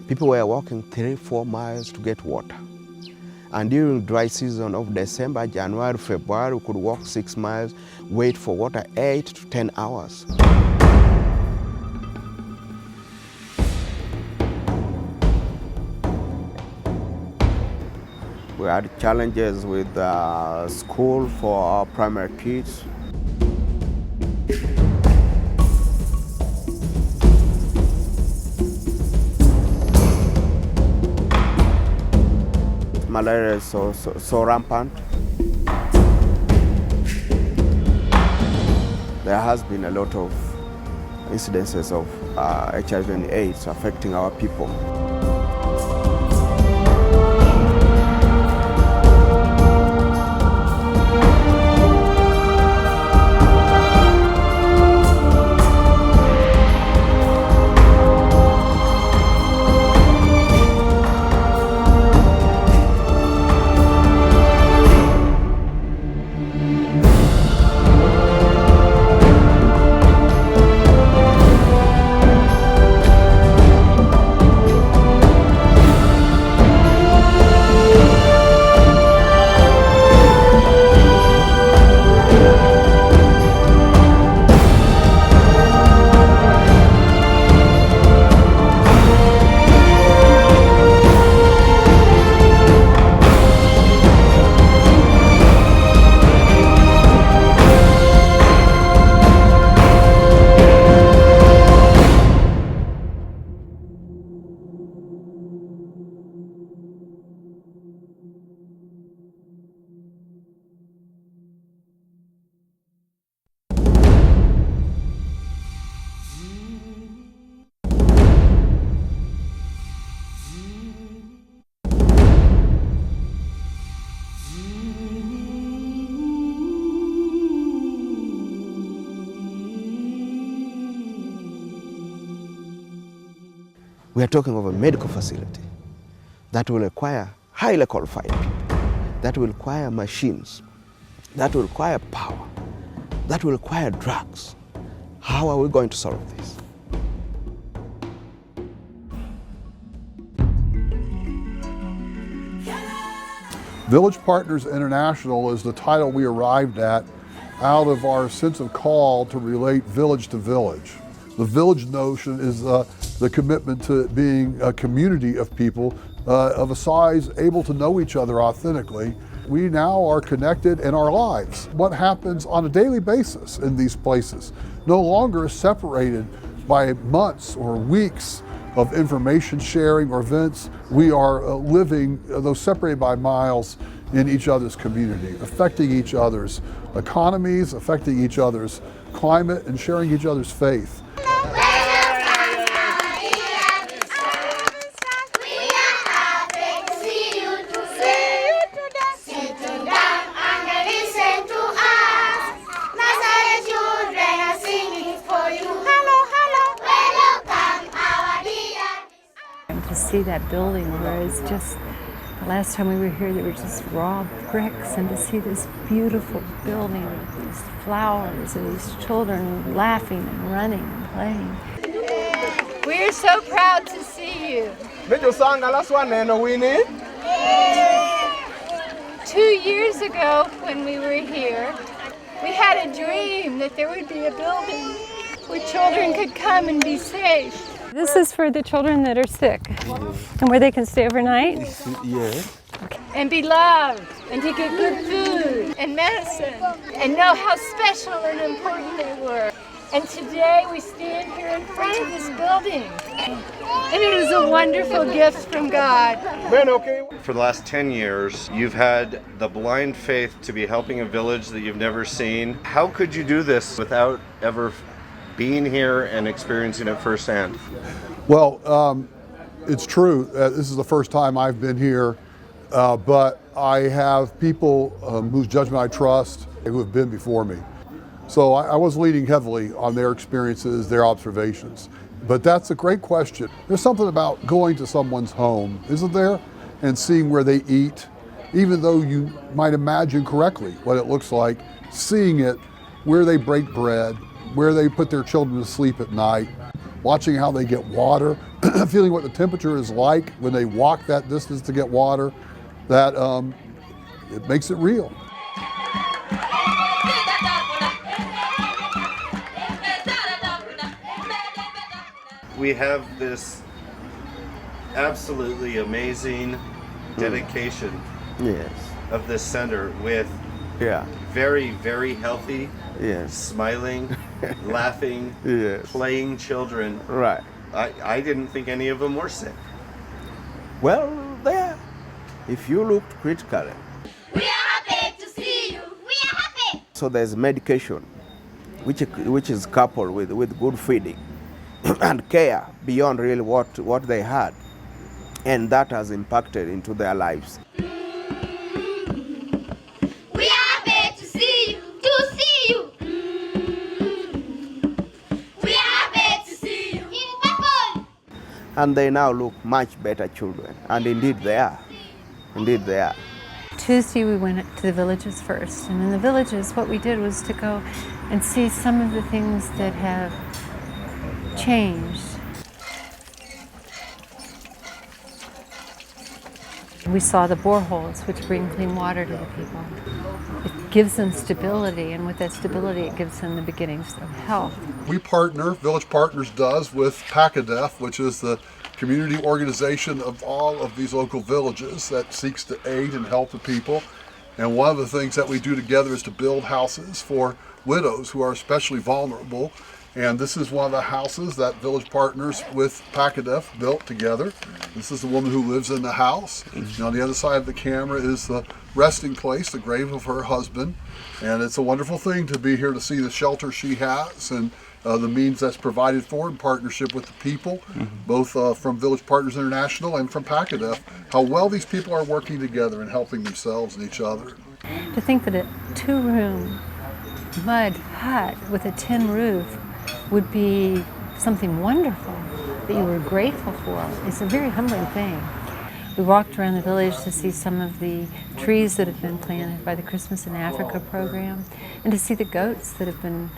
People were walking 3-4 miles to get water. And during dry season of December, January, February, we could walk 6 miles, wait for water 8 to 10 hours. We had challenges with school for our primary kids. Malaria is so rampant. There has been a lot of incidences of HIV and AIDS affecting our people. We are talking of a medical facility that will require highly qualified people, that will require machines, that will require power, that will require drugs. How are we going to solve this? Village Partners International is the title we arrived at out of our sense of call to relate village to village. The village notion is the commitment to being a community of people of a size able to know each other authentically. We now are connected in our lives. What happens on a daily basis in these places no longer is separated by months or weeks of information sharing or events. We are living, though separated by miles, in each other's community, affecting each other's economies, affecting each other's climate, and sharing each other's faith. To see that building where it's just, the last time we were here, they were just raw bricks, and to see this beautiful building with these flowers and these children laughing and running and playing. We're so proud to see you. 2 years ago when we were here, we had a dream that there would be a building where children could come and be safe. This is for the children that are sick, and where they can stay overnight? Yes. And be loved, and to get good food and medicine, and know how special and important they were. And today we stand here in front of this building, and it is a wonderful gift from God. For the last 10 years, you've had the blind faith to be helping a village that you've never seen. How could you do this without ever being here and experiencing it firsthand? Well, it's true. This is the first time I've been here, but I have people whose judgment I trust who have been before me. So I was leaning heavily on their experiences, their observations. But that's a great question. There's something about going to someone's home, isn't there? And seeing where they eat, even though you might imagine correctly what it looks like, seeing it, where they break bread, where they put their children to sleep at night, watching how they get water, feeling what the temperature is like when they walk that distance to get water, that it makes it real. We have this absolutely amazing dedication Yes. of this center with Yeah. very, very healthy, Yes. smiling, laughing, Yes. playing children. Right. I didn't think any of them were sick. Well, there. If you looked critically. We are happy to see you. We are happy. So there's medication, which is coupled with good feeding and care beyond really what they had. And that has impacted into their lives. We are happy to see you. To see you. We are happy to see you. In Papoli. And they now look much better children. And indeed they are. Indeed they are. Tuesday we went to the villages first, and in the villages what we did was to go and see some of the things that have changed. We saw the boreholes, which bring clean water to the people. It gives them stability, and with that stability it gives them the beginnings of health. We partner, Village Partners does, with PaCoDef, which is the community organization of all of these local villages that seeks to aid and help the people. And one of the things that we do together is to build houses for widows who are especially vulnerable. And this is one of the houses that Village Partners with PaCoDef built together. This is the woman who lives in the house. And on the other side of the camera is the resting place, the grave of her husband. And it's a wonderful thing to be here to see the shelter she has and the means that's provided for in partnership with the people, both from Village Partners International and from PaCoDef, how well these people are working together and helping themselves and each other. To think that a 2-room mud hut with a tin roof would be something wonderful that you were grateful for is a very humbling thing. We walked around the village to see some of the trees that have been planted by the Christmas in Africa program, and to see the goats that have been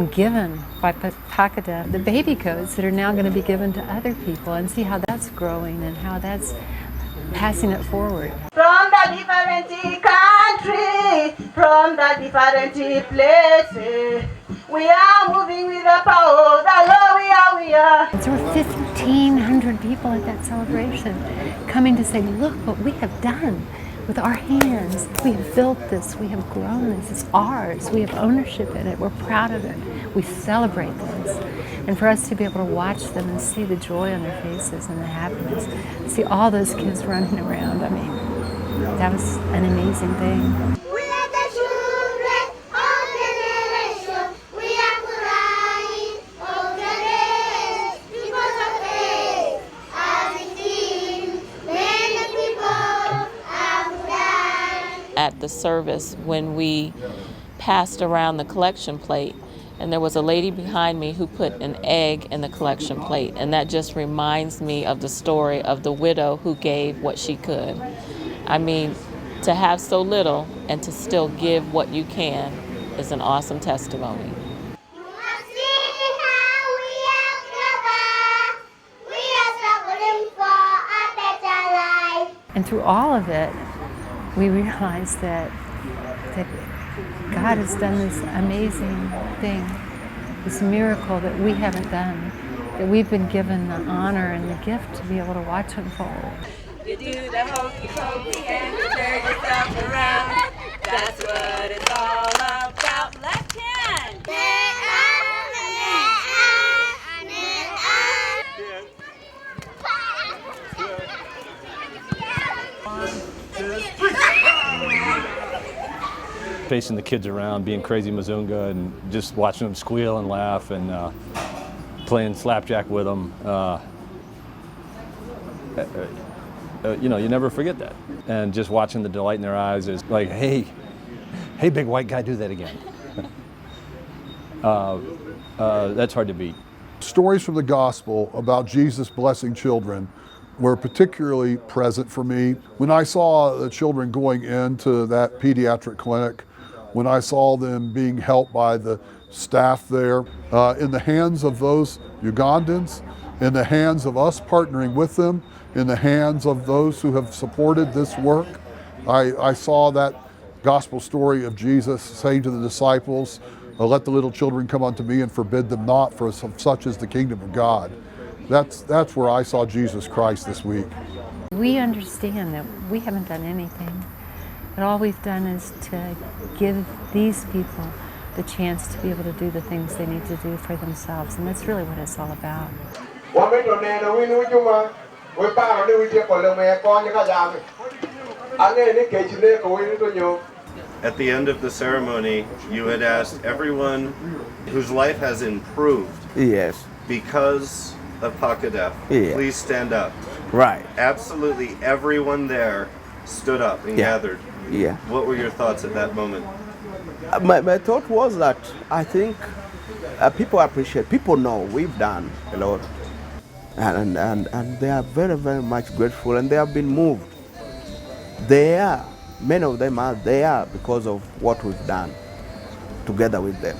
given by PaCoDef, the baby goats that are now going to be given to other people, and see how that's growing and how that's passing it forward. From the different countries, from the different places, we are moving with the power of the Lord. We are. There were 1,500 people at that celebration coming to say, look what we have done with our hands. We have built this, we have grown this, it's ours, we have ownership in it, we're proud of it, we celebrate this. And for us to be able to watch them and see the joy on their faces and the happiness, see all those kids running around, I mean, that was an amazing thing. We are the children of generation. We are crying all the days because of faith. As indeed many people have died. At the service, when we passed around the collection plate, and there was a lady behind me who put an egg in the collection plate, and that just reminds me of the story of the widow who gave what she could. I mean, to have so little and to still give what you can is an awesome testimony. You must see how we are together. We are struggling for a better life. And through all of it, we realized that God has done this amazing thing, this miracle that we haven't done, that we've been given the honor and the gift to be able to watch unfold. You do the hokey pokey and you turn yourself around. That's what it's all about. Left hand. Facing the kids around, being crazy Mazunga, and just watching them squeal and laugh, and playing slapjack with them. You know, you never forget that. And just watching the delight in their eyes is like, hey, big white guy, do that again. That's hard to beat. Stories from the gospel about Jesus blessing children were particularly present for me. When I saw the children going into that pediatric clinic, when I saw them being helped by the staff there, in the hands of those Ugandans, in the hands of us partnering with them, in the hands of those who have supported this work. I saw that gospel story of Jesus saying to the disciples, let the little children come unto me and forbid them not, for such is the kingdom of God. That's where I saw Jesus Christ this week. We understand that we haven't done anything, and all we've done is to give these people the chance to be able to do the things they need to do for themselves, and that's really what it's all about. At the end of the ceremony, you had asked everyone whose life has improved Yes. because of PaCoDef, Yeah. please stand up. Right. Absolutely everyone there stood up and Yeah. gathered. Yeah. What were your thoughts at that moment? My thought was that I think people appreciate, people know we've done a lot. And they are very, very much grateful, and they have been moved. They are, many of them are there because of what we've done together with them.